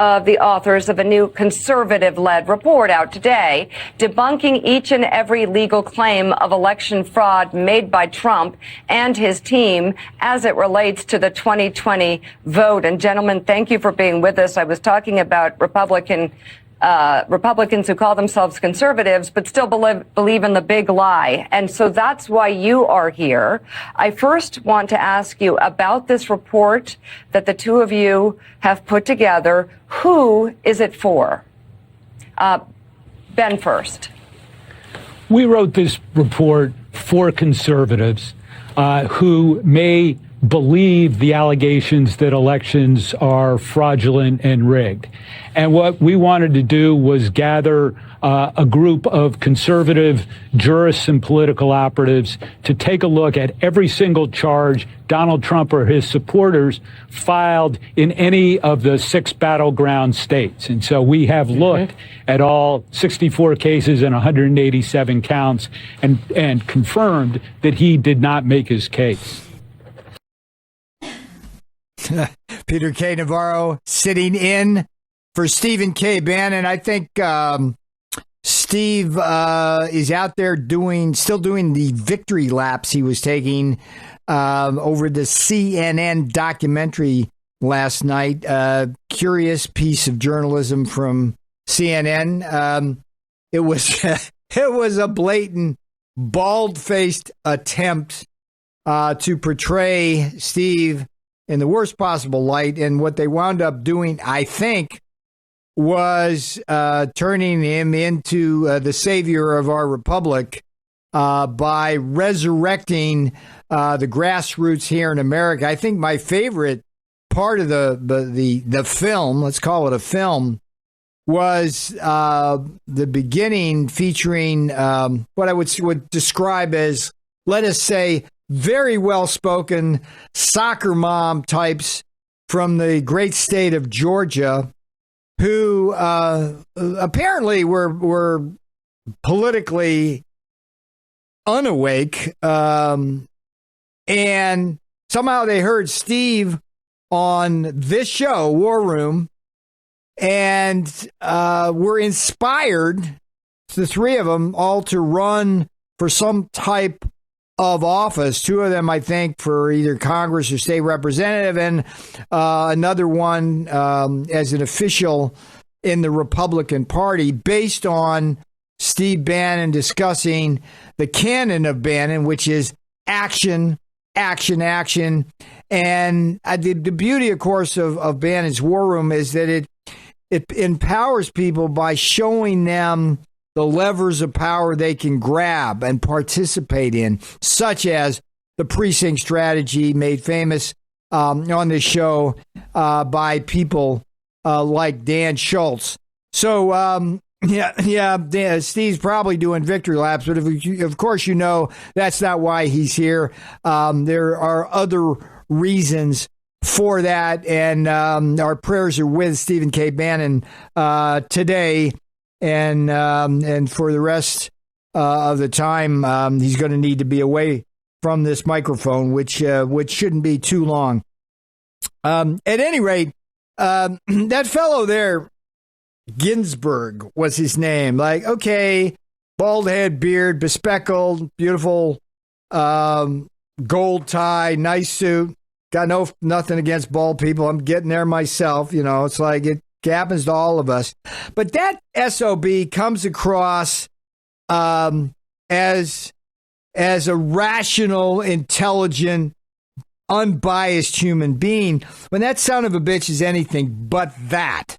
of the authors of a new conservative-led report out today, debunking each and every legal claim of election fraud made by Trump and his team as it relates to the 2020 vote. And gentlemen, thank you for being with us. I was talking about Republicans who call themselves conservatives, but still believe in the big lie. And so that's why you are here. I first want to ask you about this report that the two of you have put together. Who is it for? Ben first. We wrote this report for conservatives who may believe the allegations that elections are fraudulent and rigged. And what we wanted to do was gather a group of conservative jurists and political operatives to take a look at every single charge Donald Trump or his supporters filed in any of the 6 battleground states. And so we have looked at all 64 cases and 187 counts and confirmed that he did not make his case. Peter K. Navarro sitting in for Stephen K. Bannon. I think Steve is out there still doing the victory laps he was taking over the CNN documentary last night. Curious piece of journalism from CNN. It was a blatant, bald-faced attempt to portray Steve in the worst possible light. And what they wound up doing, I think, was turning him into the savior of our republic by resurrecting the grassroots here in America. I think my favorite part of the film, let's call it a film, was the beginning featuring what I would describe as, let us say, very well-spoken soccer mom types from the great state of Georgia who apparently were politically unawake, and somehow they heard Steve on this show, War Room, and were inspired, the three of them, all to run for some type of office. 2 of them, I think, for either Congress or state representative, and another one as an official in the Republican Party, based on Steve Bannon discussing the canon of Bannon, which is action, action, action. And the beauty, of course, of Bannon's War Room is that it empowers people by showing them the levers of power they can grab and participate in, such as the precinct strategy made famous on this show by people like Dan Schultz. So, Steve's probably doing victory laps, but of course, you know that's not why he's here. There are other reasons for that, and our prayers are with Stephen K. Bannon today. And for the rest of the time, he's going to need to be away from this microphone, which shouldn't be too long. At any rate, that fellow there, Ginsburg was his name. Like, okay, bald head, beard, bespectacled, beautiful, gold tie, nice suit. Got nothing against bald people. I'm getting there myself. You know, it's like it happens to all of us. But that SOB comes across as a rational, intelligent, unbiased human being, when that son of a bitch is anything but that.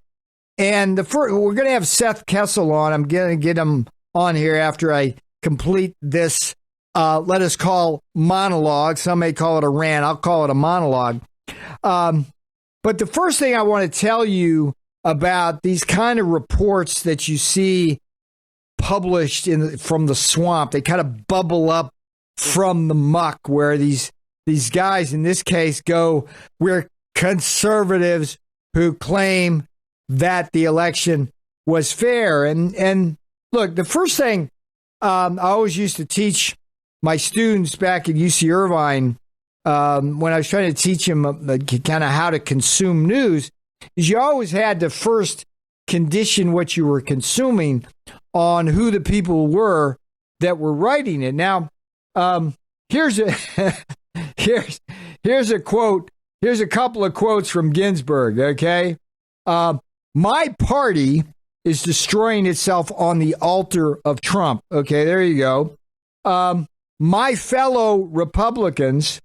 And we're going to have Seth Keshel on. I'm going to get him on here after I complete this, let us call monologue. Some may call it a rant. I'll call it a monologue. But the first thing I want to tell you about these kind of reports that you see published from the swamp, they kind of bubble up from the muck, where these guys in this case go, we're conservatives who claim that the election was fair. And look, the first thing I always used to teach my students back at UC Irvine, when I was trying to teach them kind of how to consume news, is you always had to first condition what you were consuming on who the people were that were writing it. Now, here's a here's a quote. Here's a couple of quotes from Ginsburg. Okay, my party is destroying itself on the altar of Trump. Okay, there you go. My fellow Republicans,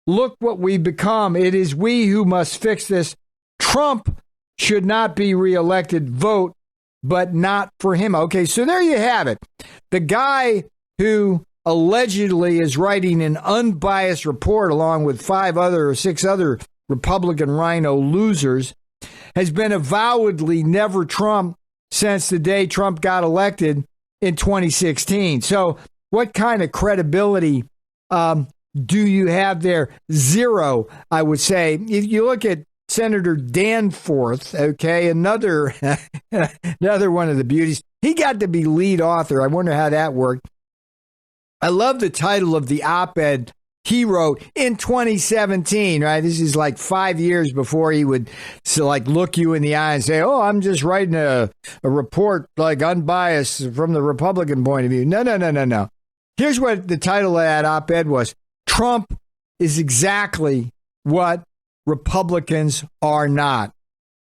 look what we've become. It is we who must fix this. Trump should not be reelected. Vote, but not for him. Okay, so there you have it. The guy who allegedly is writing an unbiased report along with 5 other or 6 other Republican rhino losers has been avowedly never Trump since the day Trump got elected in 2016. So what kind of credibility do you have there? Zero, I would say. If you look at Senator Danforth, okay, another one of the beauties, he got to be lead author. I wonder how that worked. I love the title of the op-ed he wrote in 2017, right? This is like 5 years before he would look you in the eye and say, oh, I'm just writing a report like unbiased from the Republican point of view. No. Here's what the title of that op-ed was. Trump is exactly what Republicans are not.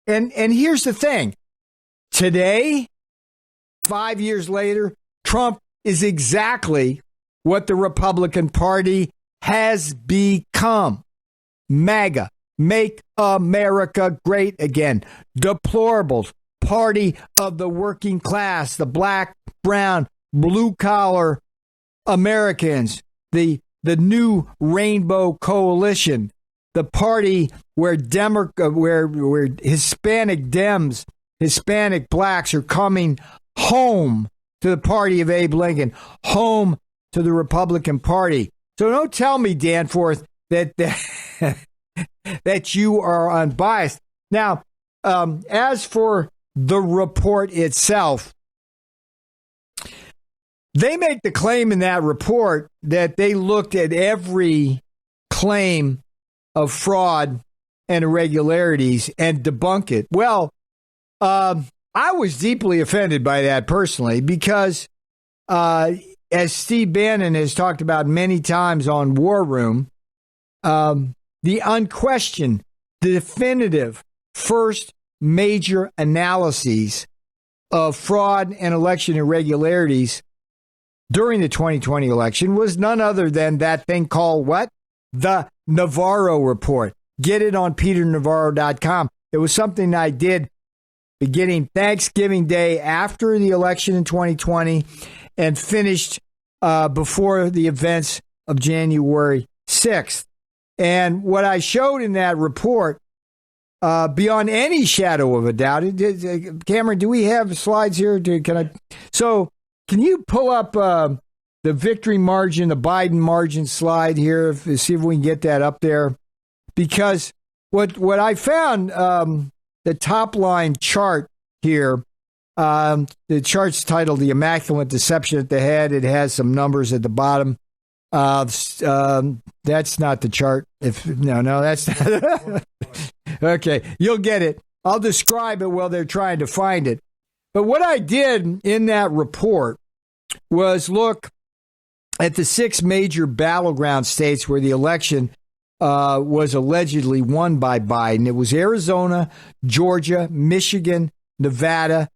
And here's the thing. Today, 5 years later, Trump is exactly what the Republican Party has become. MAGA, Make America Great Again. Deplorables, Party of the Working Class, the black, brown, blue-collar Americans, the new Rainbow Coalition, the party where Hispanic Dems, Hispanic blacks are coming home to the party of Abe Lincoln, home to the Republican Party. So don't tell me, Danforth, that that you are unbiased. Now, as for the report itself, they make the claim in that report that they looked at every claim of fraud and irregularities and debunk it. Well, I was deeply offended by that personally because, as Steve Bannon has talked about many times on War Room, the unquestioned, the definitive first major analyses of fraud and election irregularities during the 2020 election was none other than that thing called what? The Navarro report. Get it on peternavarro.com. It was something I did beginning Thanksgiving Day after the election in 2020 and finished before the events of January 6th. And what I showed in that report, beyond any shadow of a doubt, Cameron, do we have slides here? Can you pull up the victory margin, the Biden margin slide here, see if we can get that up there? Because what I found, the top line chart here, the chart's titled The Immaculate Deception at the head. It has some numbers at the bottom. That's not the chart. No, that's not. Okay, you'll get it. I'll describe it while they're trying to find it. But what I did in that report was look at the 6 major battleground states where the election was allegedly won by Biden. It was Arizona, Georgia, Michigan, Nevada,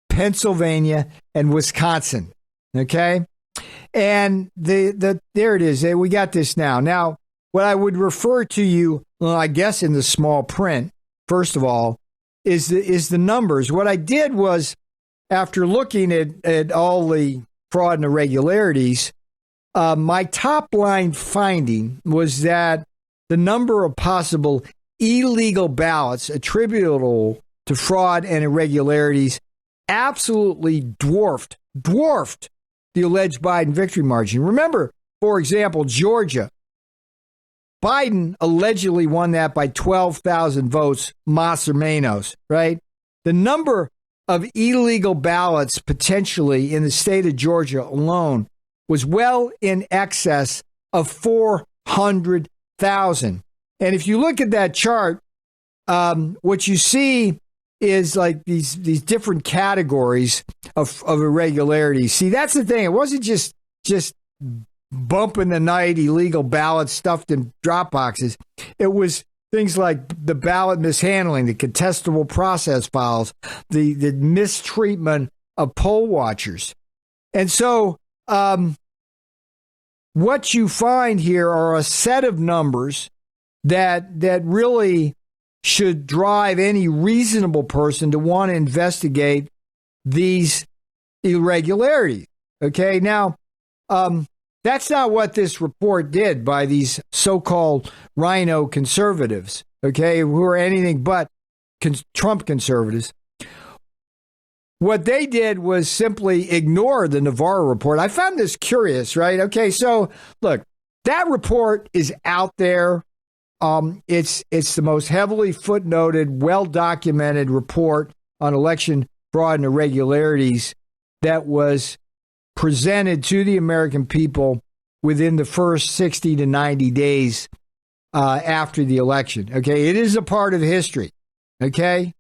Pennsylvania, and Wisconsin. Okay? And there it is. We got this now. Now, what I would refer to you, well, I guess in the small print, first of all, is the numbers. What I did was, after looking at all the fraud and irregularities, my top line finding was that the number of possible illegal ballots attributable to fraud and irregularities absolutely dwarfed the alleged Biden victory margin. Remember, for example, Georgia. Biden allegedly won that by 12,000 votes, mas or menos, right? The number of illegal ballots potentially in the state of Georgia alone was well in excess of 400,000. And if you look at that chart, what you see is like these different categories of irregularities. See, that's the thing. It wasn't just bump in the night illegal ballots stuffed in drop boxes. It was things like the ballot mishandling, the contestable process files, the mistreatment of poll watchers. And so what you find here are a set of numbers that really should drive any reasonable person to want to investigate these irregularities. Okay, now, that's not what this report did by these so-called rhino conservatives, okay, who are anything but Trump conservatives. What they did was simply ignore the Navarro report. I found this curious, right? Okay, so look, that report is out there. It's the most heavily footnoted, well-documented report on election fraud and irregularities that was presented to the American people within the first 60 to 90 days after the election. Okay, it is a part of history. Okay,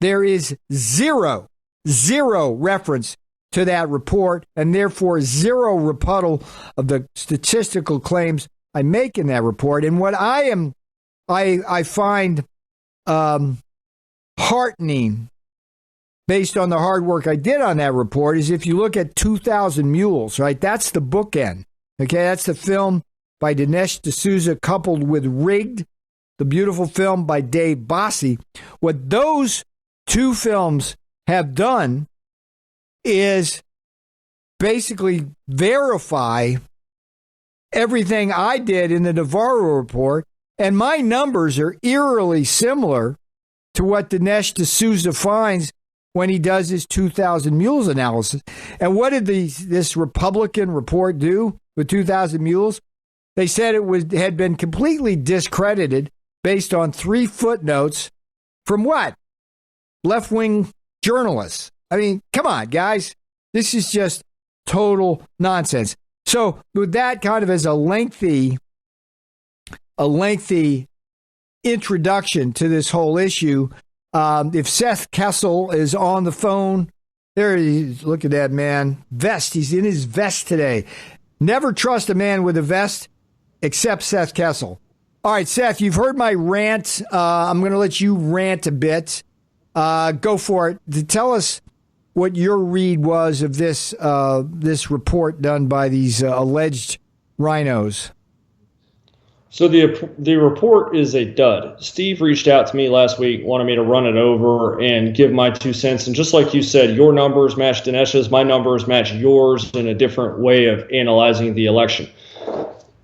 there is zero reference to that report, and therefore zero rebuttal of the statistical claims I make in that report. And what I find heartening, based on the hard work I did on that report, is if you look at 2,000 Mules, right? That's the bookend. Okay, that's the film by Dinesh D'Souza coupled with Rigged, the beautiful film by Dave Bossie. What those two films have done is basically verify everything I did in the Navarro report, and my numbers are eerily similar to what Dinesh D'Souza finds when he does his 2,000 Mules analysis. And what did this Republican report do with 2,000 Mules? They said it had been completely discredited based on 3 footnotes from what? Left-wing journalists. I mean, come on, guys. This is just total nonsense. So with that kind of as a lengthy introduction to this whole issue, if Seth Keshel is on the phone, there he is. Look at that man. Vest. He's in his vest today. Never trust a man with a vest except Seth Keshel. All right, Seth, you've heard my rant. I'm going to let you rant a bit. Go for it. Tell us what your read was of this report done by these alleged rhinos. So the report is a dud. Steve reached out to me last week, wanted me to run it over and give my 2 cents. And just like you said, your numbers match Dinesh's, my numbers match yours in a different way of analyzing the election.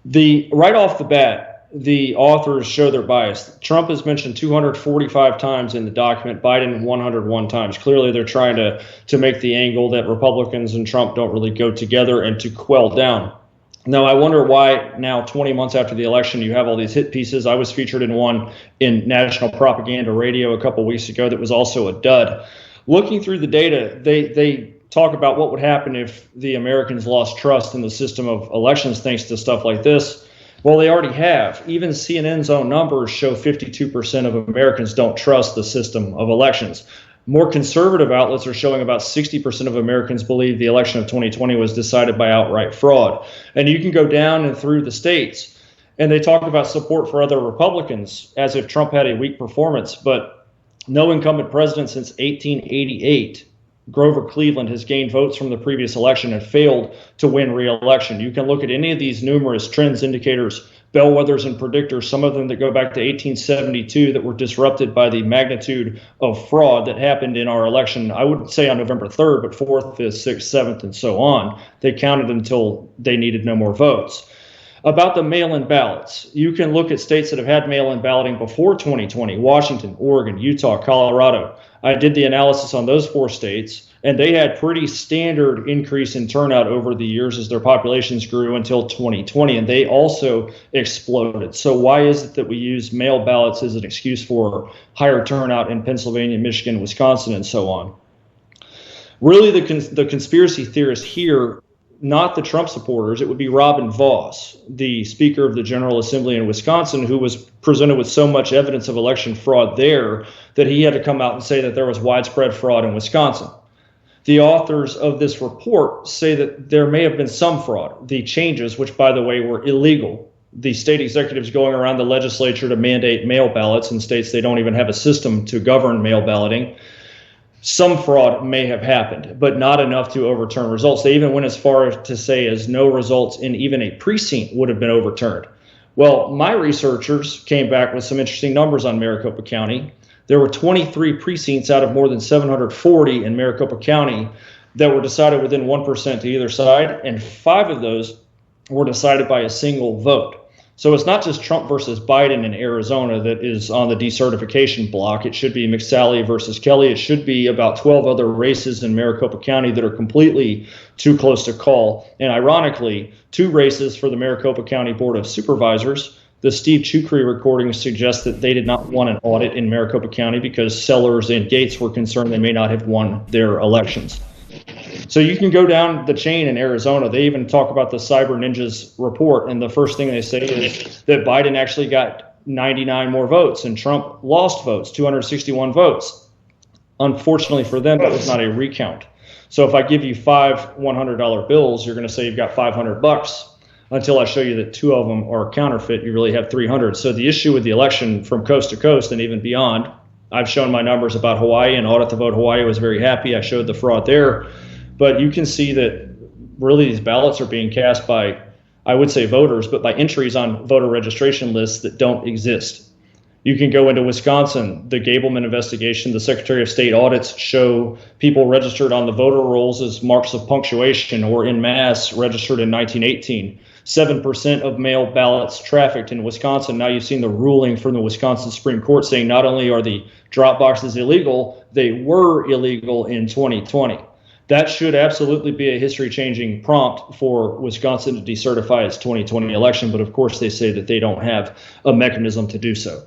Right off the bat, the authors show their bias. Trump is mentioned 245 times in the document, Biden 101 times. Clearly, they're trying to make the angle that Republicans and Trump don't really go together and to quell down. Now, I wonder why now, 20 months after the election, you have all these hit pieces. I was featured in one in national propaganda radio a couple weeks ago that was also a dud. Looking through the data, they talk about what would happen if the Americans lost trust in the system of elections thanks to stuff like this. Well, they already have. Even CNN's own numbers show 52% of Americans don't trust the system of elections. More conservative outlets are showing about 60% of Americans believe the election of 2020 was decided by outright fraud. And you can go down and through the states, and they talk about support for other Republicans as if Trump had a weak performance. But no incumbent president since 1888, Grover Cleveland, has gained votes from the previous election and failed to win re-election. You can look at any of these numerous trends, indicators, bellwethers, and predictors, some of them that go back to 1872 that were disrupted by the magnitude of fraud that happened in our election. I would say on November 3rd, but 4th, 5th, 6th, 7th, and so on. They counted until they needed no more votes. About the mail-in ballots, you can look at states that have had mail-in balloting before 2020, Washington, Oregon, Utah, Colorado. I did the analysis on those 4 states, and they had pretty standard increase in turnout over the years as their populations grew until 2020, and they also exploded. So why is it that we use mail ballots as an excuse for higher turnout in Pennsylvania, Michigan, Wisconsin, and so on? Really, the conspiracy theorists here not the Trump supporters. It would be Robin Vos, the Speaker of the General Assembly in Wisconsin, who was presented with so much evidence of election fraud there that he had to come out and say that there was widespread fraud in Wisconsin. The authors of this report say that there may have been some fraud. The changes, which, by the way, were illegal. The state executives going around the legislature to mandate mail ballots in states they don't even have a system to govern mail balloting. Some fraud may have happened, but not enough to overturn results. They even went as far as to say as no results in even a precinct would have been overturned. Well, my researchers came back with some interesting numbers on Maricopa County. There were 23 precincts out of more than 740 in Maricopa County that were decided within 1% to either side, and 5 of those were decided by a single vote. So it's not just Trump versus Biden in Arizona that is on the decertification block. It should be McSally versus Kelly. It should be about 12 other races in Maricopa County that are completely too close to call. And ironically, 2 races for the Maricopa County Board of Supervisors. The Steve Chukri recording suggests that they did not want an audit in Maricopa County because Sellers and Gates were concerned they may not have won their elections. So you can go down the chain in Arizona. They even talk about the Cyber Ninjas report, and the first thing they say is that Biden actually got 99 more votes and Trump lost votes, 261 votes. Unfortunately for them, that was not a recount. So if I give you 5 $100 bills, you're going to say you've got $500. Until I show you that 2 of them are counterfeit, you really have 300. So the issue with the election from coast to coast and even beyond, I've shown my numbers about Hawaii, and Audit the Vote Hawaii was very happy. I showed the fraud there. But you can see that really these ballots are being cast by, I would say voters, but by entries on voter registration lists that don't exist. You can go into Wisconsin, the Gableman investigation, the Secretary of State audits show people registered on the voter rolls as marks of punctuation or en masse registered in 1918. 7% of mail ballots trafficked in Wisconsin. Now you've seen the ruling from the Wisconsin Supreme Court saying not only are the drop boxes illegal, they were illegal in 2020. That should absolutely be a history-changing prompt for Wisconsin to decertify its 2020 election, but of course they say that they don't have a mechanism to do so.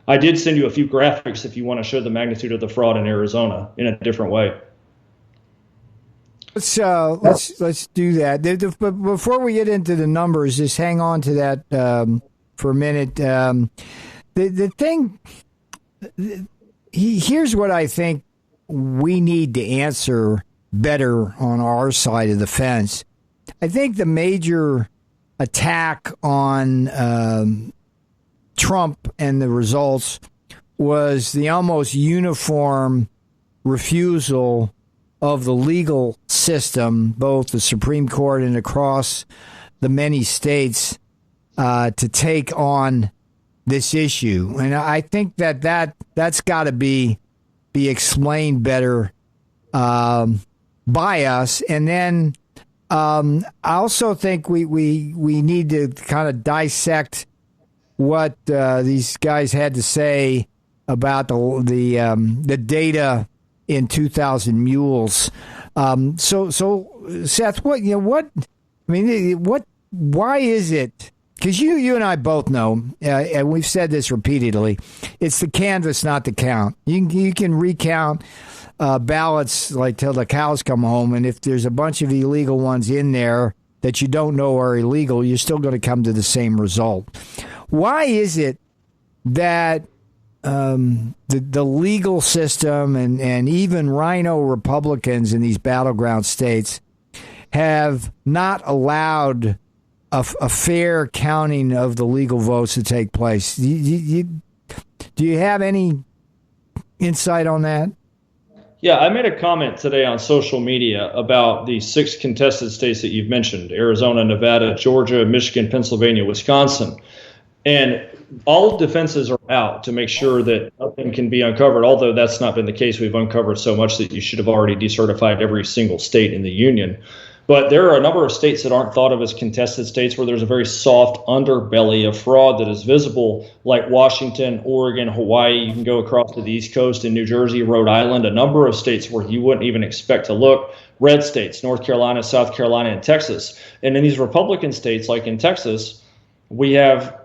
I did send you a few graphics if you want to show the magnitude of the fraud in Arizona in a different way. Let's do that. But before we get into the numbers, just hang on to that for a minute. The thing, here's what I think we need to answer better on our side of the fence. I think the major attack on Trump and the results was the almost uniform refusal of the legal system, both the Supreme Court and across the many states, to take on this issue. And I think that's got to be explained better by us. And then I also think we need to kind of dissect what these guys had to say about the data in 2,000 mules. So Seth, why is it? Because you and I both know, and we've said this repeatedly, it's the canvas, not the count. You can recount ballots like till the cows come home, and if there's a bunch of illegal ones in there that you don't know are illegal, you're still going to come to the same result. Why is it that the legal system and even rhino Republicans in these battleground states have not allowed a fair counting of the legal votes to take place? Do you have any insight on that? Yeah, I made a comment today on social media about the 6 contested states that you've mentioned: Arizona, Nevada, Georgia, Michigan, Pennsylvania, Wisconsin. And all defenses are out to make sure that nothing can be uncovered, although that's not been the case. We've uncovered so much that you should have already decertified every single state in the union. But there are a number of states that aren't thought of as contested states where there's a very soft underbelly of fraud that is visible, like Washington, Oregon, Hawaii. You can go across to the East Coast in New Jersey, Rhode Island, a number of states where you wouldn't even expect to look. Red states, North Carolina, South Carolina, and Texas. And in these Republican states, like in Texas, we have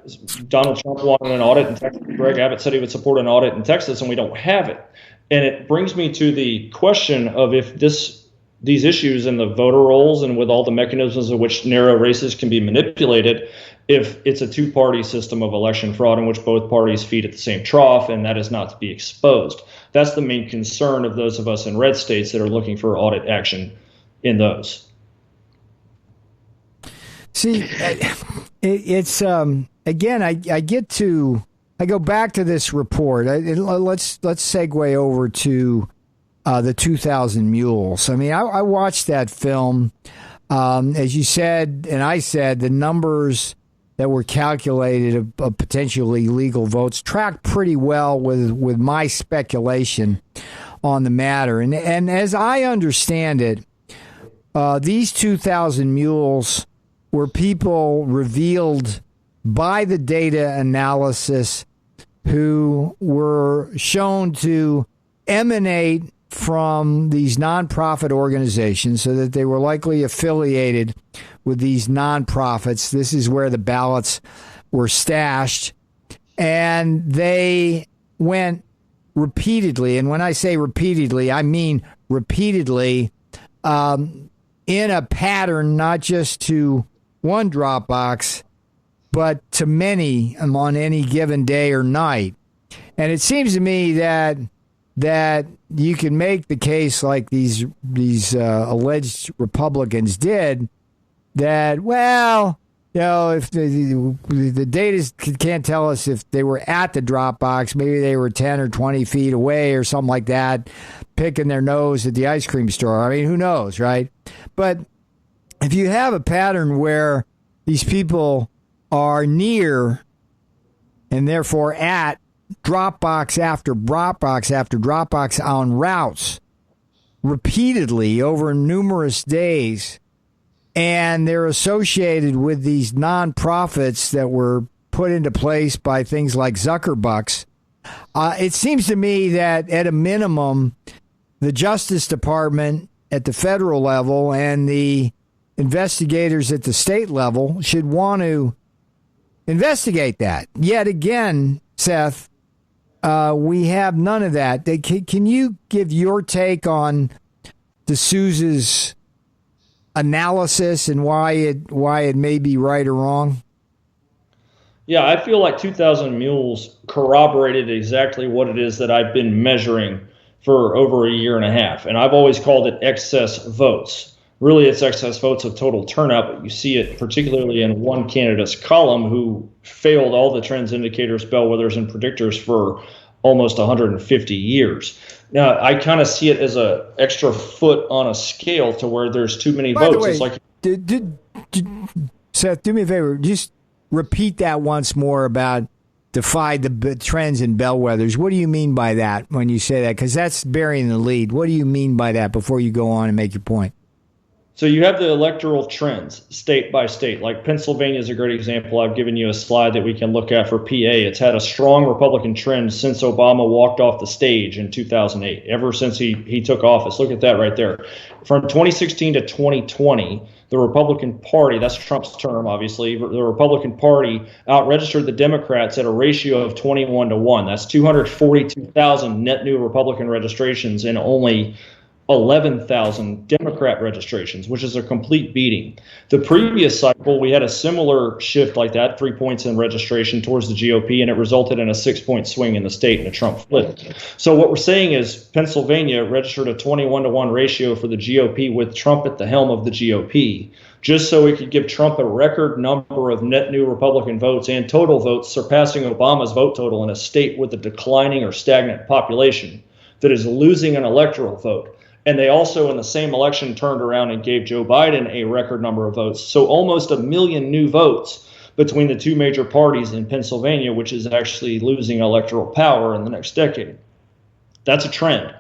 Donald Trump wanted an audit in Texas. Greg Abbott said he would support an audit in Texas, and we don't have it. And it brings me to the question of if this these issues in the voter rolls and with all the mechanisms in which narrow races can be manipulated if it's a two-party system of election fraud in which both parties feed at the same trough, and that is not to be exposed. That's the main concern of those of us in red states that are looking for audit action in those. See, it's again, I go back to this report. Let's segue over to the 2,000 Mules. I mean, I watched that film. As you said, and I said, the numbers that were calculated of potentially illegal votes tracked pretty well with my speculation on the matter. And as I understand it, these 2,000 Mules were people revealed by the data analysis who were shown to emanate from these nonprofit organizations, so that they were likely affiliated with these nonprofits. This is where the ballots were stashed, and they went repeatedly, and when I say repeatedly, I mean repeatedly, in a pattern, not just to one drop box, but to many on any given day or night. And it seems to me that you can make the case, like these alleged Republicans did, that, well, you know, if the data can't tell us if they were at the drop box, maybe they were 10 or 20 feet away or something like that, picking their nose at the ice cream store. I mean, who knows, right? But if you have a pattern where these people are near and therefore at drop box after drop box after drop box on routes repeatedly over numerous days, and they're associated with these nonprofits that were put into place by things like Zuckerbucks, it seems to me that at a minimum, the Justice Department at the federal level and the investigators at the state level should want to investigate that. Yet again, Seth, we have none of that. Can you give your take on D'Souza's analysis and why it may be right or wrong? Yeah, I feel like 2,000 Mules corroborated exactly what it is that I've been measuring for over a year and a half. And I've always called it excess votes. Really, it's excess votes of total turnout, but you see it particularly in one candidate's column who failed all the trends, indicators, bellwethers, and predictors for almost 150 years. Now, I kind of see it as a extra foot on a scale to where there's too many votes. By the way, it's like, Seth, do me a favor. Just repeat that once more about defy the trends and bellwethers. What do you mean by that when you say that? Because that's burying the lead. What do you mean by that before you go on and make your point? So you have the electoral trends state by state. Like Pennsylvania is a great example. I've given you a slide that we can look at for PA. It's had a strong Republican trend since Obama walked off the stage in 2008, ever since he took office. Look at that right there. From 2016 to 2020, the Republican Party, that's Trump's term, obviously, the Republican Party outregistered the Democrats at a ratio of 21-1. That's 242,000 net new Republican registrations and only 11,000 Democrat registrations, which is a complete beating. The previous cycle, we had a similar shift like that, 3 points in registration towards the GOP, and it resulted in a 6-point swing in the state and a Trump flip. So what we're saying is Pennsylvania registered a 21-1 ratio for the GOP with Trump at the helm of the GOP, just so it could give Trump a record number of net new Republican votes and total votes, surpassing Obama's vote total in a state with a declining or stagnant population that is losing an electoral vote. And they also, in the same election, turned around and gave Joe Biden a record number of votes. So almost 1 million new votes between the two major parties in Pennsylvania, which is actually losing electoral power in the next decade. That's a trend.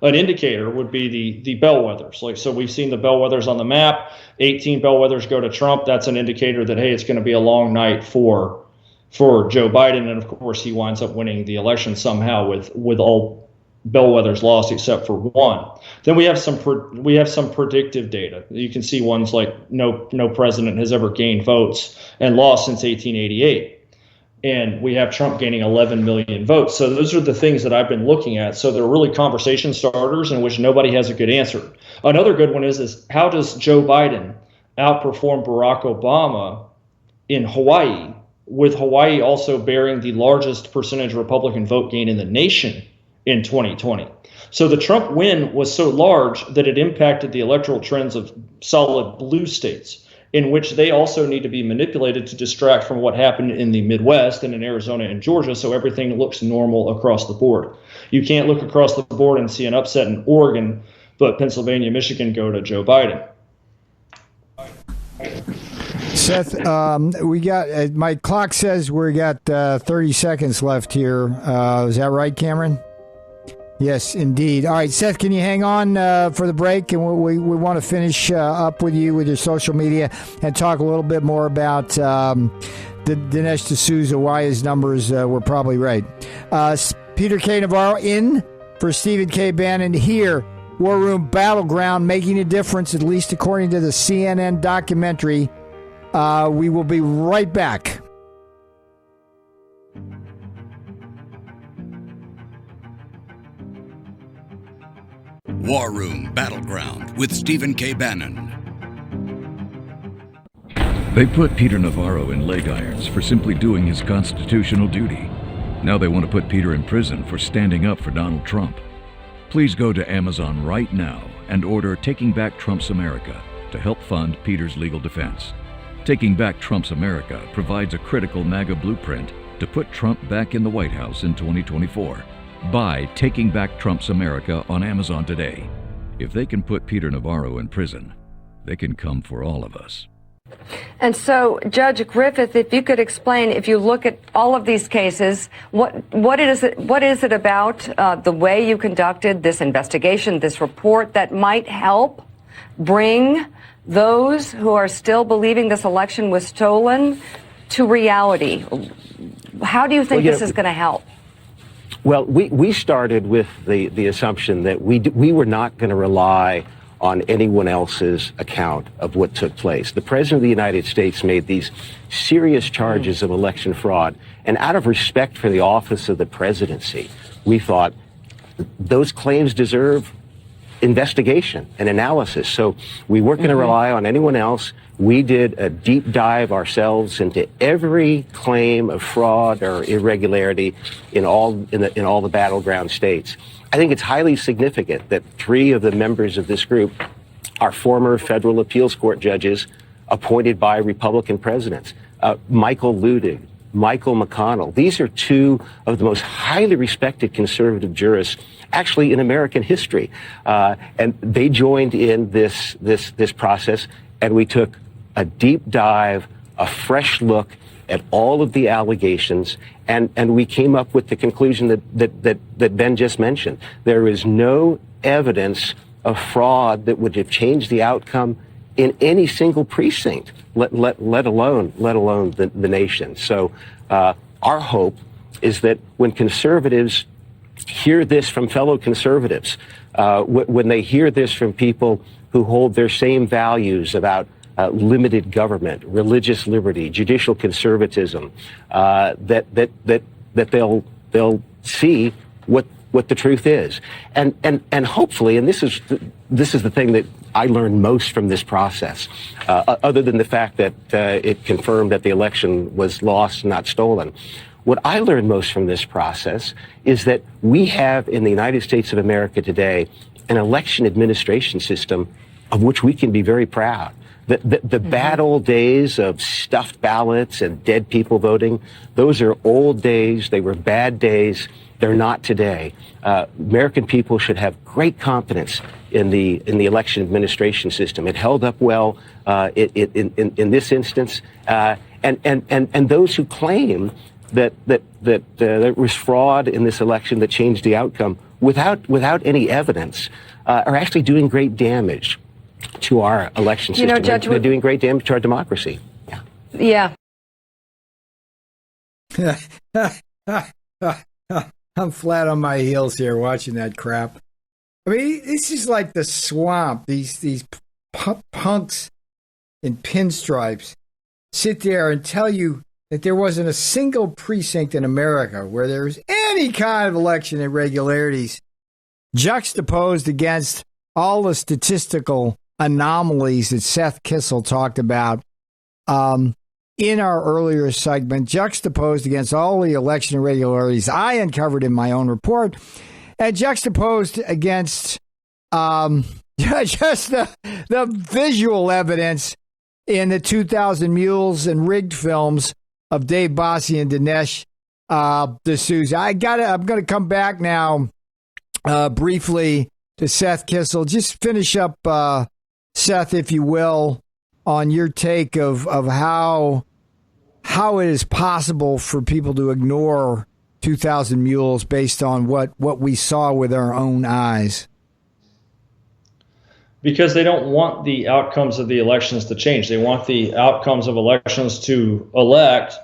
An indicator would be the bellwethers. So we've seen the bellwethers on the map. 18 bellwethers go to Trump. That's an indicator that, hey, it's going to be a long night for Joe Biden. And of course, he winds up winning the election somehow with all bellwethers lost except for one. Then we have some predictive data. You can see ones like no president has ever gained votes and lost since 1888. and we have Trump gaining 11 million votes. So those are the things that I've been looking at. So they're really conversation starters in which nobody has a good answer. Another good one is how does Joe Biden outperform Barack Obama in Hawaii, with Hawaii also bearing the largest percentage Republican vote gain in the nation in 2020. So the Trump win was so large that it impacted the electoral trends of solid blue states, in which they also need to be manipulated to distract from what happened in the Midwest and in Arizona and Georgia, so everything looks normal across the board. You can't look across the board and see an upset in Oregon, but Pennsylvania, Michigan go to Joe Biden. Seth, we got my clock says we got 30 seconds left here. Is that right, Cameron? Yes, indeed. All right, Seth, can you hang on for the break? And we want to finish up with you with your social media and talk a little bit more about Dinesh D'Souza, why his numbers were probably right. Peter K. Navarro in for Stephen K. Bannon here. War Room Battleground, making a difference, at least according to the CNN documentary. We will be right back. War Room Battleground with Stephen K. Bannon. They put Peter Navarro in leg irons for simply doing his constitutional duty. Now they want to put Peter in prison for standing up for Donald Trump. Please go to Amazon right now and order Taking Back Trump's America to help fund Peter's legal defense. Taking Back Trump's America provides a critical MAGA blueprint to put Trump back in the White House in 2024. Buy Taking Back Trump's America on Amazon today. If they can put Peter Navarro in prison, they can come for all of us. And so, Judge Griffith, if you could explain, if you look at all of these cases, what is it about the way you conducted this investigation, this report, that might help bring those who are still believing this election was stolen to reality? How do you think this is going to help? Well, we started with the assumption that we were not going to rely on anyone else's account of what took place. The President of the United States made these serious charges of election fraud, and out of respect for the office of the presidency, we thought those claims deserve investigation and analysis. So we weren't going to rely on anyone else. We did a deep dive ourselves into every claim of fraud or irregularity in all the battleground states. I think it's highly significant that 3 of the members of this group are former federal appeals court judges appointed by Republican presidents. Michael Ludig, Michael McConnell. These are 2 of the most highly respected conservative jurists actually in American history. And they joined in this process, and we took a deep dive, a fresh look at all of the allegations, and we came up with the conclusion that Ben just mentioned. There is no evidence of fraud that would have changed the outcome in any single precinct, let alone the nation. So our hope is that when conservatives hear this from fellow conservatives, when they hear this from people who hold their same values about limited government, religious liberty, judicial conservatism, that they'll see what the truth is, and hopefully, and this is the thing that I learned most from this process, other than the fact that it confirmed that the election was lost, not stolen. What I learned most from this process is that we have in the United States of America today an election administration system of which we can be very proud. The bad old days of stuffed ballots and dead people voting, those are old days. They were bad days. They're not today. American people should have great confidence in the election administration system. It held up well in this instance, and those who claim that there was fraud in this election that changed the outcome without any evidence are actually doing great damage to our election system. You know, Judge, they're doing great damage to our democracy. Yeah. I'm flat on my heels here watching that crap. I mean, this is like the swamp. These punks in pinstripes sit there and tell you that there wasn't a single precinct in America where there was any kind of election irregularities juxtaposed against all the statistical anomalies that Seth Keshel talked about in our earlier segment, juxtaposed against all the election irregularities I uncovered in my own report, and juxtaposed against just the visual evidence in the 2000 Mules and Rigged films of Dave Bossie and Dinesh D'Souza. I'm going to come back now briefly to Seth Keshel. Just finish up, Seth, if you will, on your take of how it is possible for people to ignore 2000 Mules based on what we saw with our own eyes. Because they don't want the outcomes of the elections to change. They want the outcomes of elections to elect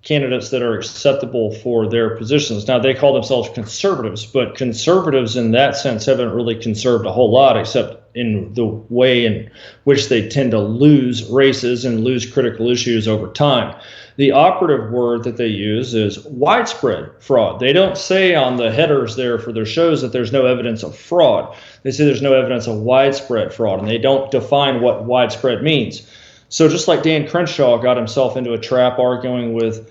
candidates that are acceptable for their positions. Now, they call themselves conservatives, but conservatives in that sense haven't really conserved a whole lot, except in the way in which they tend to lose races and lose critical issues over time. The operative word that they use is widespread fraud. They don't say on the headers there for their shows that there's no evidence of fraud. They say there's no evidence of widespread fraud, and they don't define what widespread means. So just like Dan Crenshaw got himself into a trap arguing with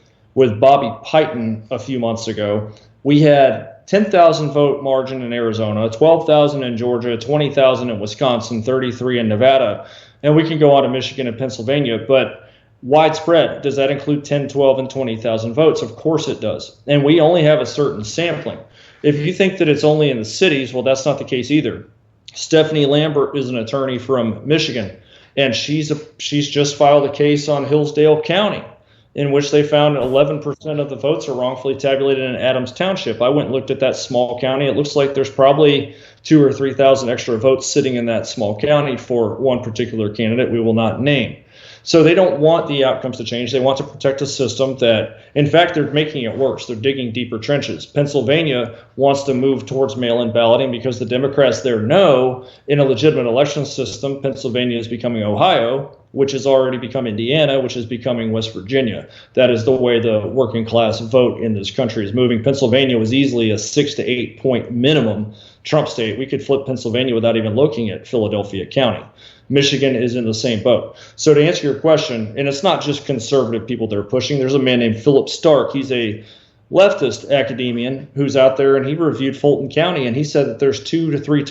Bobby Piton a few months ago, we had 10,000 vote margin in Arizona, 12,000 in Georgia, 20,000 in Wisconsin, 33 in Nevada, and we can go on to Michigan and Pennsylvania. But widespread, does that include 10, 12, and 20,000 votes? Of course it does. And we only have a certain sampling. If you think that it's only in the cities, well, that's not the case either. Stephanie Lambert is an attorney from Michigan, and she's just filed a case on Hillsdale County, in which they found 11% of the votes are wrongfully tabulated in Adams Township. I went and looked at that small county. It looks like there's probably 2,000 or 3,000 extra votes sitting in that small county for one particular candidate we will not name. So they don't want the outcomes to change. They want to protect a system that, in fact, they're making it worse. They're digging deeper trenches. Pennsylvania wants to move towards mail-in balloting because the Democrats there know in a legitimate election system, Pennsylvania is becoming Ohio, which has already become Indiana, which is becoming West Virginia. That is the way the working class vote in this country is moving. Pennsylvania was easily a 6 to 8 point minimum Trump state. We could flip Pennsylvania without even looking at Philadelphia County. Michigan is in the same boat. So to answer your question, and it's not just conservative people that are pushing. There's a man named Philip Stark. He's a leftist academician who's out there, and he reviewed Fulton County, and he said that there's 2 to 3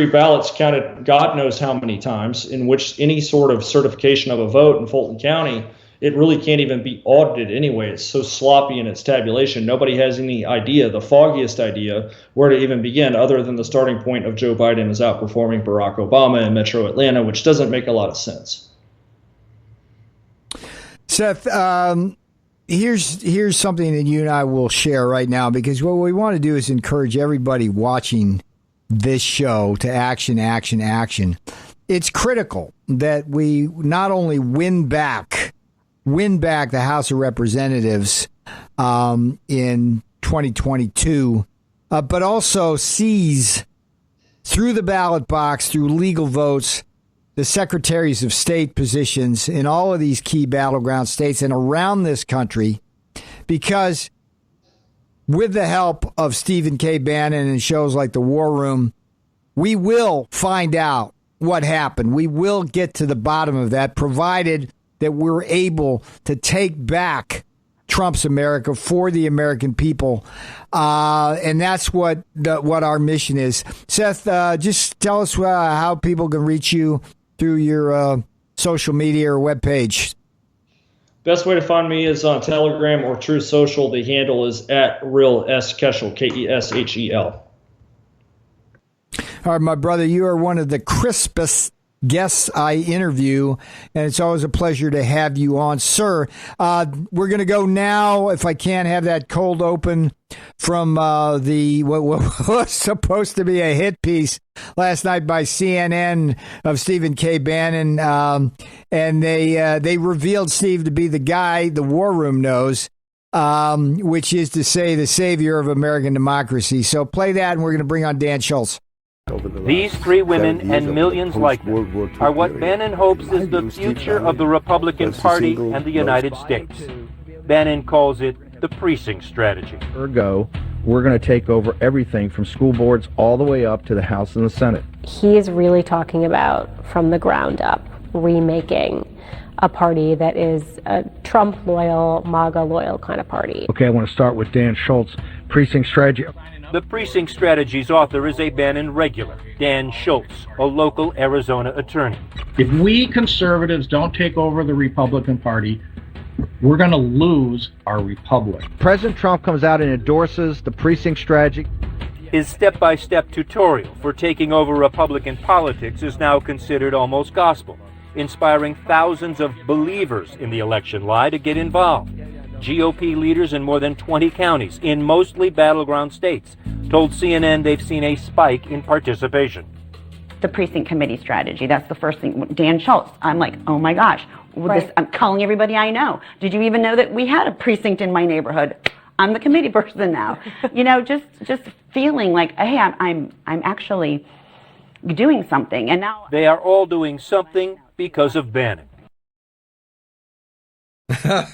ballots counted God knows how many times in which any sort of certification of a vote in Fulton County, it really can't even be audited anyway. It's so sloppy in its tabulation. Nobody has any idea, the foggiest idea, where to even begin other than the starting point of Joe Biden is outperforming Barack Obama in Metro Atlanta, which doesn't make a lot of sense. Seth, here's something that you and I will share right now, because what we want to do is encourage everybody watching this show to action. It's critical that we not only win back the House of Representatives in 2022, but also seize through the ballot box, through legal votes, the secretaries of state positions in all of these key battleground states and around this country, because with the help of Stephen K. Bannon and shows like The War Room, we will find out what happened. We will get to the bottom of that, provided that we're able to take back Trump's America for the American people. And that's what our mission is. Seth, just tell us how people can reach you through your social media or webpage. Best way to find me is on Telegram or True Social. The handle is @RealSKeshel, Keshel. All right, my brother, you are one of the crispest guests I interview, and it's always a pleasure to have you on, sir. We're going to go now, if I can have that cold open from what was supposed to be a hit piece last night by CNN of Stephen K. Bannon, and they revealed Steve to be the guy the War Room knows, which is to say the savior of American democracy. So play that, and we're going to bring on Dan Schultz. These three women and millions like them are what Bannon hopes is the future of the Republican Party and the United States. Bannon calls it the precinct strategy. Ergo, we're going to take over everything from school boards all the way up to the House and the Senate. He is really talking about, from the ground up, remaking a party that is a Trump-loyal, MAGA-loyal kind of party. Okay, I want to start with Dan Schultz, precinct strategy. The precinct strategy's author is a Bannon regular, Dan Schultz, a local Arizona attorney. If we conservatives don't take over the Republican Party, we're going to lose our republic. President Trump comes out and endorses the precinct strategy. His step-by-step tutorial for taking over Republican politics is now considered almost gospel, inspiring thousands of believers in the election lie to get involved. GOP leaders in more than 20 counties in mostly battleground states told CNN they've seen a spike in participation. The precinct committee strategy, that's the first thing. Dan Schultz, I'm like, oh my gosh, Right. I'm calling everybody I know. Did you even know that we had a precinct in my neighborhood? I'm the committee person now. You know, just feeling like, hey, I'm actually doing something. And now they are all doing something because of Bannon. God,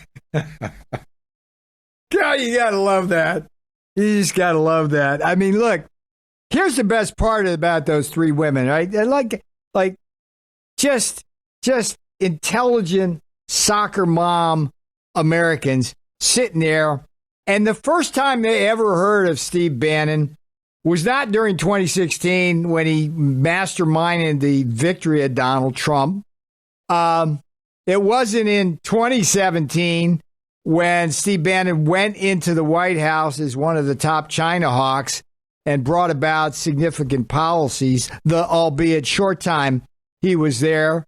you gotta love that. You just gotta love that. I mean, look, here's the best part about those three women, right? They're like just intelligent soccer mom Americans sitting there. And the first time they ever heard of Steve Bannon was not during 2016 when he masterminded the victory of Donald Trump. It wasn't in 2017 when Steve Bannon went into the White House as one of the top China hawks and brought about significant policies, the albeit short time he was there.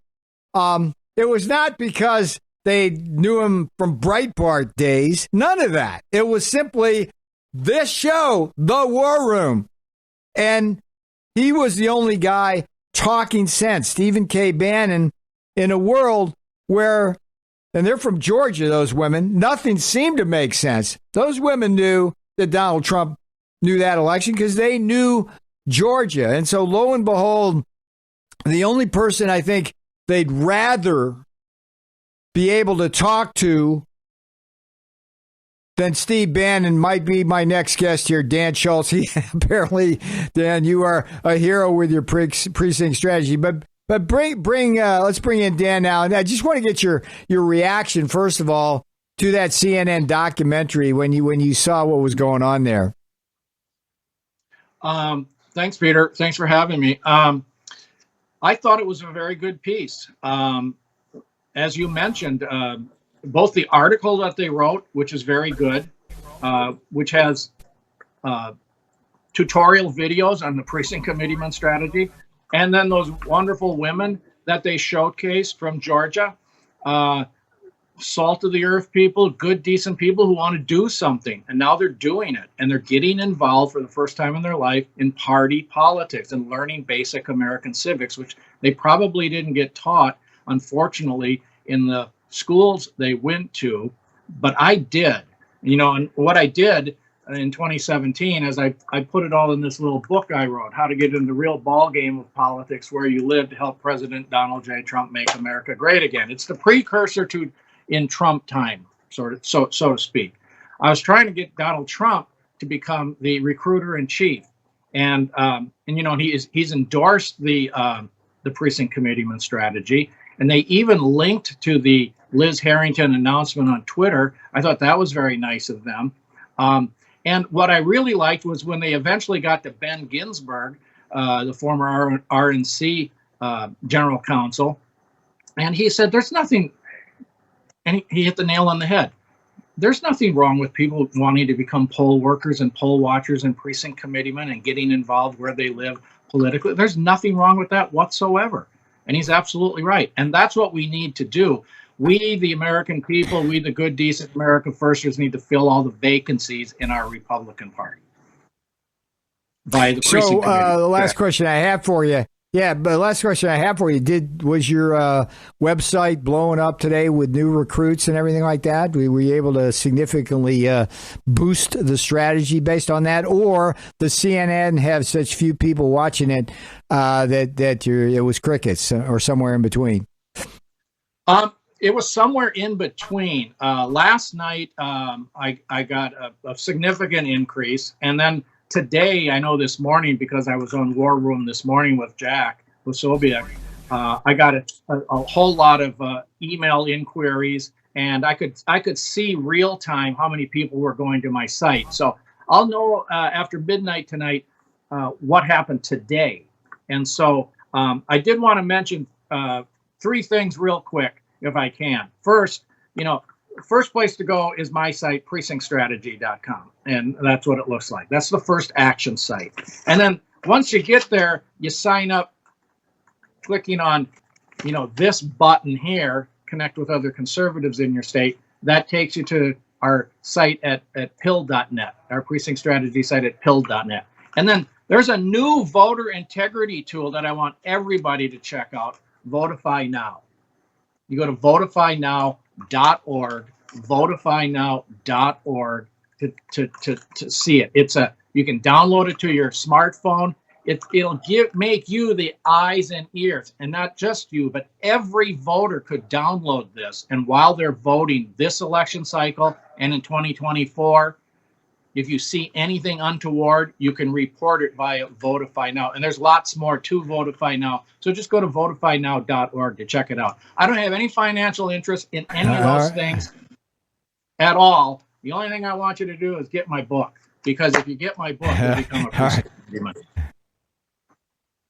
It was not because they knew him from Breitbart days. None of that. It was simply this show, The War Room. And he was the only guy talking sense, Stephen K. Bannon, in a world where, and they're from Georgia, those women, nothing seemed to make sense. Those women knew that Donald Trump knew that election because they knew Georgia. And so lo and behold, the only person I think they'd rather be able to talk to than Steve Bannon might be my next guest here, Dan Schultz. He apparently, Dan, you are a hero with your precinct strategy. But let's bring in Dan now. And I just want to get your reaction, first of all, to that CNN documentary when you saw what was going on there. Thanks, Peter. Thanks for having me. I thought it was a very good piece. As you mentioned, both the article that they wrote, which is very good, which has tutorial videos on the precinct committeeman strategy, and then those wonderful women that they showcased from Georgia, salt of the earth people, good, decent people who want to do something. And now they're doing it. And they're getting involved for the first time in their life in party politics and learning basic American civics, which they probably didn't get taught, unfortunately, in the schools they went to. But I did. You know, and what I did in 2017 is I put it all in this little book I wrote, How to Get in the Real Ball Game of Politics, Where You Live to Help President Donald J. Trump Make America Great Again. It's the precursor to in Trump time, so to speak. I was trying to get Donald Trump to become the recruiter in chief, and you know he's endorsed the precinct committeeman strategy, and they even linked to the Liz Harrington announcement on Twitter. I thought that was very nice of them. And what I really liked was when they eventually got to Ben Ginsburg, the former RNC general counsel, and he said, "There's nothing." And he hit the nail on the head. There's nothing wrong with people wanting to become poll workers and poll watchers and precinct committeemen and getting involved where they live politically. There's nothing wrong with that whatsoever. And he's absolutely right. And that's what we need to do. We, the American people, we, the good, decent America firsters, need to fill all the vacancies in our Republican Party. By the precinct committee. The last question I have for you Yeah, but last question I have for you: was your website blowing up today with new recruits and everything like that? Were you able to significantly boost the strategy based on that, or does CNN have such few people watching it that it was crickets or somewhere in between? It was somewhere in between. Last night, I got a significant increase, and then today, I know this morning, because I was on War Room this morning with Jack Sobiek, I got a whole lot of email inquiries, and I could see real time how many people were going to my site. So I'll know after midnight tonight what happened today. And so I did want to mention 3 things real quick, if I can. First, first place to go is my site, precinctstrategy.com. And that's what it looks like. That's the first action site. And then once you get there, you sign up clicking on, this button here, connect with other conservatives in your state. That takes you to our site at pill.net, our precinct strategy site at pill.net. And then there's a new voter integrity tool that I want everybody to check out, Votify Now. You go to votifynow.org, votifynow.org to see it. You can download it to your smartphone. It'll make you the eyes and ears, and not just you, but every voter could download this. And while they're voting this election cycle and in 2024, if you see anything untoward, you can report it via Votify Now. And there's lots more to Votify Now. So just go to votifynow.org to check it out. I don't have any financial interest in any of those things at all. The only thing I want you to do is get my book, because if you get my book, you'll become a precinct agreement.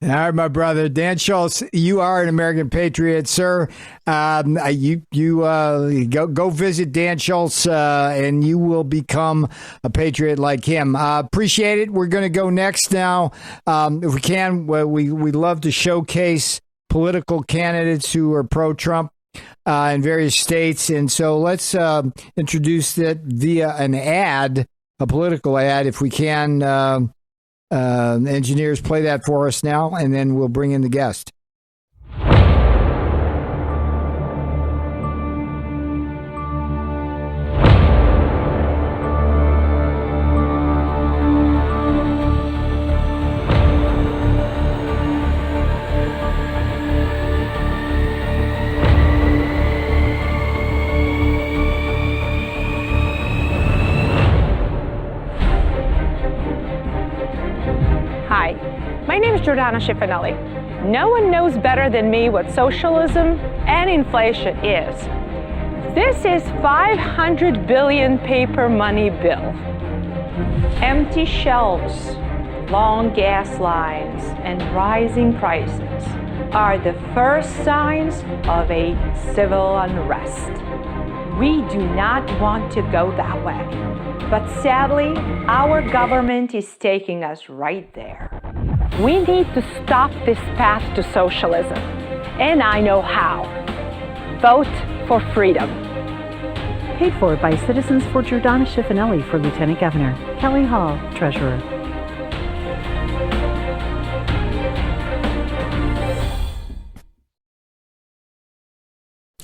All right, my brother, Dan Schultz, you are an American patriot, sir. You go visit Dan Schultz, and you will become a patriot like him. Appreciate it. We're going to go next now. If we can, we love to showcase political candidates who are pro-Trump in various states, and so let's introduce that via an ad, a political ad, if we can. Engineers, play that for us now, and then we'll bring in the guest. Hi, my name is Gordana Schifanelli. No one knows better than me what socialism and inflation is. This is 500 billion paper money bill. Empty shelves, long gas lines, and rising prices are the first signs of a civil unrest. We do not want to go that way. But sadly, our government is taking us right there. We need to stop this path to socialism, and I know how. Vote for freedom. Paid for by Citizens for Gordana Schifanelli for Lieutenant Governor. Kelly Hall, Treasurer.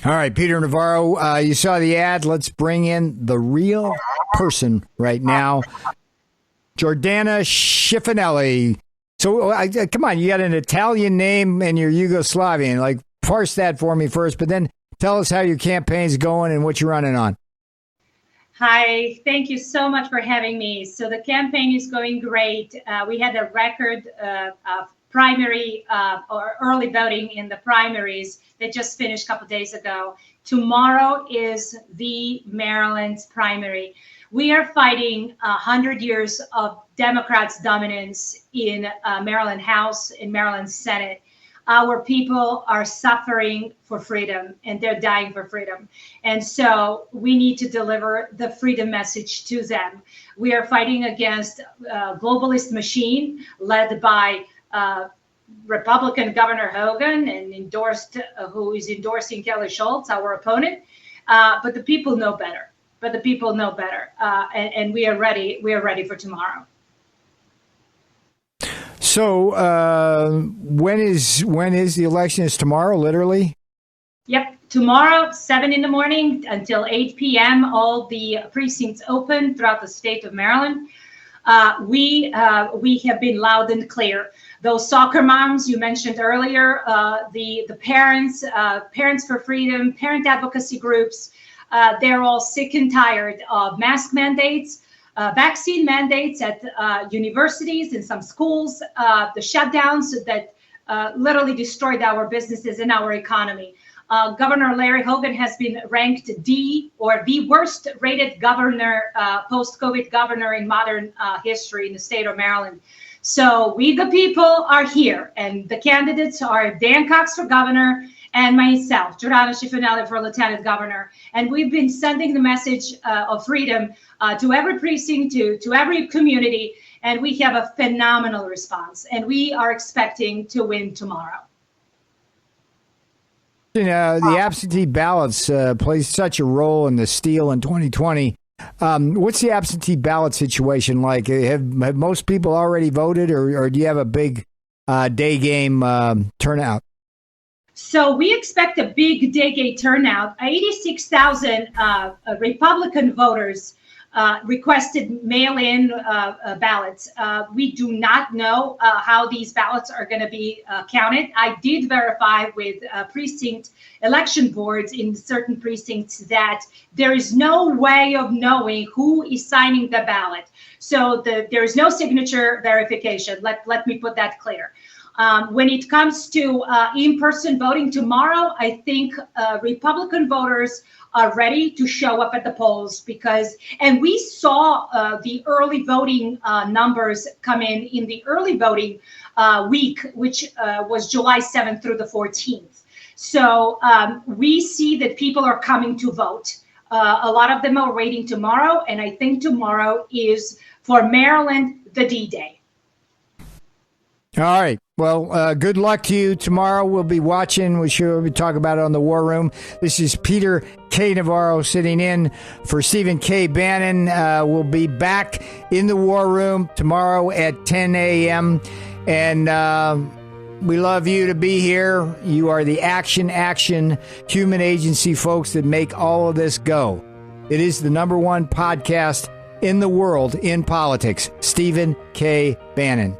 All right, Peter Navarro, you saw the ad. Let's bring in the real person right now, Gordana Schifanelli. So, come on, you got an Italian name and you're Yugoslavian. Like, parse that for me first, but then tell us how your campaign's going and what you're running on. Hi, thank you so much for having me. So the campaign is going great. We had a record of primary or early voting in the primaries that just finished a couple days ago. Tomorrow is the Maryland's primary. We are fighting 100 years of Democrats' dominance in Maryland House, in Maryland Senate. Our people are suffering for freedom, and they're dying for freedom. And so we need to deliver the freedom message to them. We are fighting against a globalist machine led by Republican Governor Hogan and who is endorsing Kelly Schultz, our opponent. But the people know better. And we are ready. We are ready for tomorrow. So when is the election? Is tomorrow, literally? Yep. Tomorrow, 7 in the morning until 8 p.m., all the precincts open throughout the state of Maryland. We have been loud and clear. Those soccer moms you mentioned earlier, the parents, Parents for Freedom, parent advocacy groups, they're all sick and tired of mask mandates, vaccine mandates at universities and some schools, the shutdowns that literally destroyed our businesses and our economy. Governor Larry Hogan has been ranked D, or the worst rated governor, post-COVID governor in modern history in the state of Maryland. So we the people are here, and the candidates are Dan Cox for governor and myself, Gordana Schifanelli, for lieutenant governor. And we've been sending the message of freedom to every precinct, to every community, and we have a phenomenal response, and we are expecting to win tomorrow. The absentee ballots plays such a role in the steal in 2020. What's the absentee ballot situation like? Have most people already voted, or do you have a big day game turnout? So we expect a big day game turnout. 86,000 Republican voters requested mail-in ballots. We do not know how these ballots are going to be counted. I did verify with precinct election boards in certain precincts that there is no way of knowing who is signing the ballot. So there is no signature verification. Let me put that clear. When it comes to in-person voting tomorrow, I think Republican voters are ready to show up at the polls and we saw the early voting numbers come in the early voting week, which was July 7th through the 14th. So we see that people are coming to vote. A lot of them are waiting tomorrow, and I think tomorrow is, for Maryland, the D-Day. All right. Well, good luck to you tomorrow. We'll be watching. We'll talk about it on the War Room. This is Peter K. Navarro sitting in for Stephen K. Bannon. We'll be back in the War Room tomorrow at 10 a.m. And we love you to be here. You are the action human agency folks that make all of this go. It is the #1 podcast in the world in politics. Stephen K. Bannon.